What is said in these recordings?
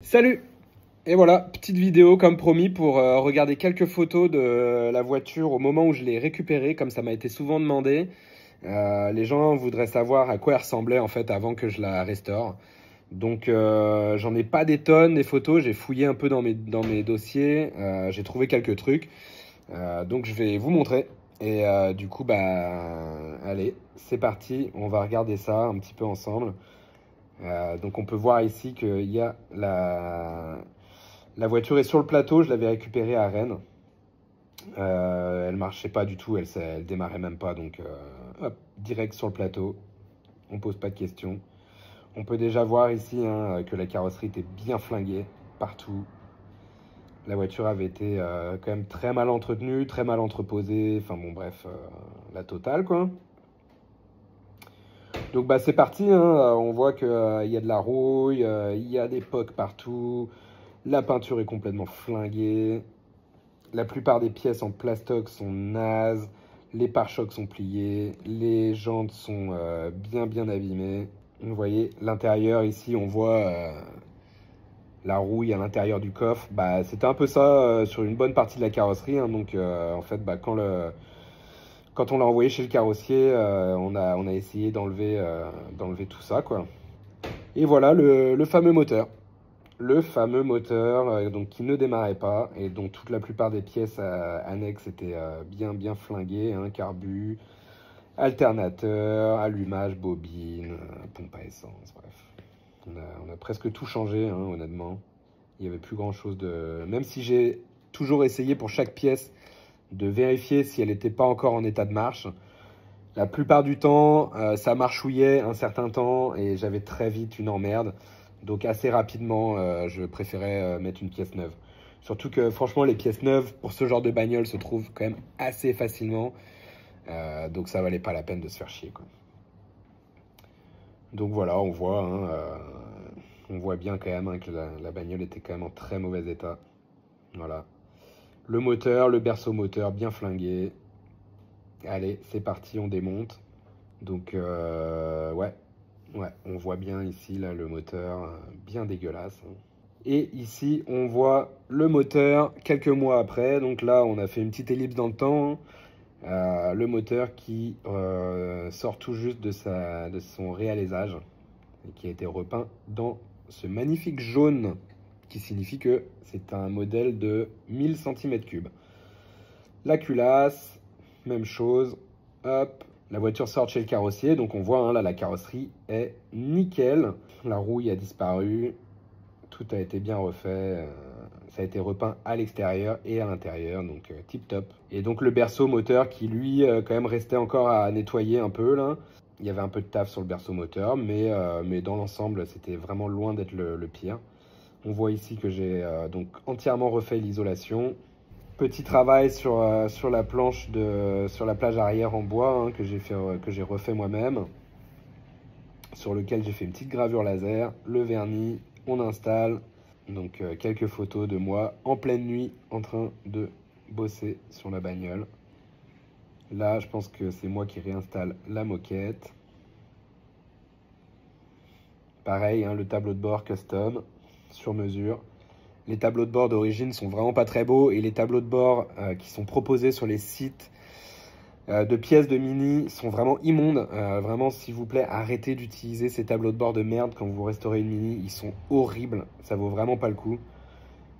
Salut! Et voilà, petite vidéo comme promis pour regarder quelques photos de la voiture au moment où je l'ai récupérée, comme ça m'a été souvent demandé. Les gens voudraient savoir à quoi elle ressemblait en fait avant que je la restaure. Donc j'en ai pas des tonnes des photos, j'ai fouillé un peu dans mes dossiers, j'ai trouvé quelques trucs. Donc je vais vous montrer. Et du coup, allez, c'est parti, on va regarder ça un petit peu ensemble. Donc on peut voir ici qu'il y a la voiture est sur le plateau, je l'avais récupérée à Rennes. Elle marchait pas du tout, elle démarrait même pas, donc hop, direct sur le plateau, on pose pas de questions. On peut déjà voir ici que la carrosserie était bien flinguée partout. La voiture avait été quand même très mal entretenue, très mal entreposée, enfin bon bref, la totale quoi. Donc c'est parti, on voit qu'il y a de la rouille, il y a des pocs partout, la peinture est complètement flinguée, la plupart des pièces en plastoc sont nazes, les pare-chocs sont pliés, les jantes sont bien abîmées. Vous voyez l'intérieur ici, on voit la rouille à l'intérieur du coffre. C'était un peu ça sur une bonne partie de la carrosserie, donc en fait quand on l'a envoyé chez le carrossier, on a essayé d'enlever tout ça, quoi. Et voilà le fameux moteur. Le fameux moteur donc, qui ne démarrait pas et dont toute la plupart des pièces annexes étaient bien flinguées. Carbu, alternateur, allumage, bobine, pompe à essence, bref. On a presque tout changé, honnêtement. Il n'y avait plus grand-chose de... Même si j'ai toujours essayé pour chaque pièce de vérifier si elle n'était pas encore en état de marche. La plupart du temps, ça marchouillait un certain temps et j'avais très vite une emmerde. Donc assez rapidement, je préférais mettre une pièce neuve. Surtout que franchement, les pièces neuves pour ce genre de bagnole se trouvent quand même assez facilement. Donc ça valait pas la peine de se faire chier, quoi. Donc voilà, on voit bien quand même que la bagnole était quand même en très mauvais état. Voilà. Le moteur, le berceau moteur bien flingué. Allez, c'est parti, on démonte. Donc ouais, on voit bien ici là, le moteur bien dégueulasse. Et ici, on voit le moteur quelques mois après. Donc là, on a fait une petite ellipse dans le temps. Le moteur qui sort tout juste de son réalisage et qui a été repeint dans ce magnifique jaune qui signifie que c'est un modèle de 1000 cm3. La culasse, même chose. Hop, la voiture sort chez le carrossier. Donc on voit là, la carrosserie est nickel. La rouille a disparu. Tout a été bien refait. Ça a été repeint à l'extérieur et à l'intérieur. Donc tip top. Et donc le berceau moteur qui lui quand même restait encore à nettoyer un peu là. Il y avait un peu de taf sur le berceau moteur. Mais dans l'ensemble, c'était vraiment loin d'être le pire. On voit ici que j'ai donc entièrement refait l'isolation. Petit travail sur la planche sur la plage arrière en bois que j'ai refait moi-même, sur lequel j'ai fait une petite gravure laser, le vernis, on installe. Donc quelques photos de moi en pleine nuit en train de bosser sur la bagnole. Là, je pense que c'est moi qui réinstalle la moquette. Pareil, le tableau de bord custom, sur mesure. Les tableaux de bord d'origine sont vraiment pas très beaux et les tableaux de bord qui sont proposés sur les sites de pièces de Mini sont vraiment immondes. Vraiment, s'il vous plaît, arrêtez d'utiliser ces tableaux de bord de merde quand vous restaurez une Mini. Ils sont horribles, ça vaut vraiment pas le coup.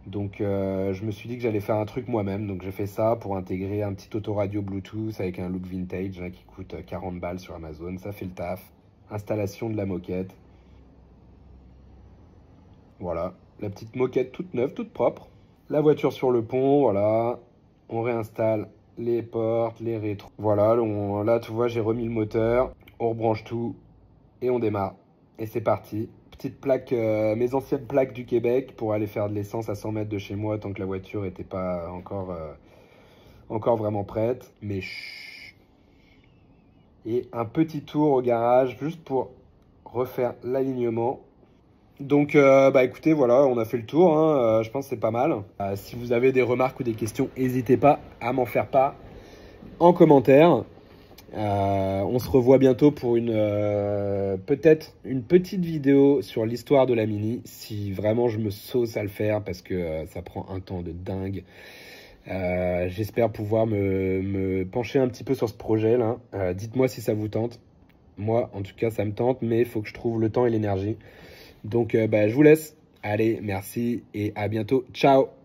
Donc je me suis dit que j'allais faire un truc moi-même. Donc j'ai fait ça pour intégrer un petit autoradio Bluetooth avec un look vintage qui coûte 40 balles sur Amazon. Ça fait le taf. Installation de la moquette. Voilà. La petite moquette toute neuve, toute propre. La voiture sur le pont, voilà. On réinstalle les portes, les rétros. Voilà, là tu vois, j'ai remis le moteur. On rebranche tout et on démarre. Et c'est parti. Petite plaque, mes anciennes plaques du Québec pour aller faire de l'essence à 100 mètres de chez moi tant que la voiture n'était pas encore vraiment prête. Mais chut. Et un petit tour au garage juste pour refaire l'alignement. Donc écoutez, voilà, on a fait le tour, je pense que c'est pas mal. Si vous avez des remarques ou des questions, n'hésitez pas à m'en faire part en commentaire. On se revoit bientôt pour peut-être une petite vidéo sur l'histoire de la Mini, si vraiment je me sauce à le faire, parce que ça prend un temps de dingue. J'espère pouvoir me pencher un petit peu sur ce projet là. Dites-moi si ça vous tente. Moi, en tout cas, ça me tente, mais il faut que je trouve le temps et l'énergie. Donc, je vous laisse. Allez, merci et à bientôt. Ciao!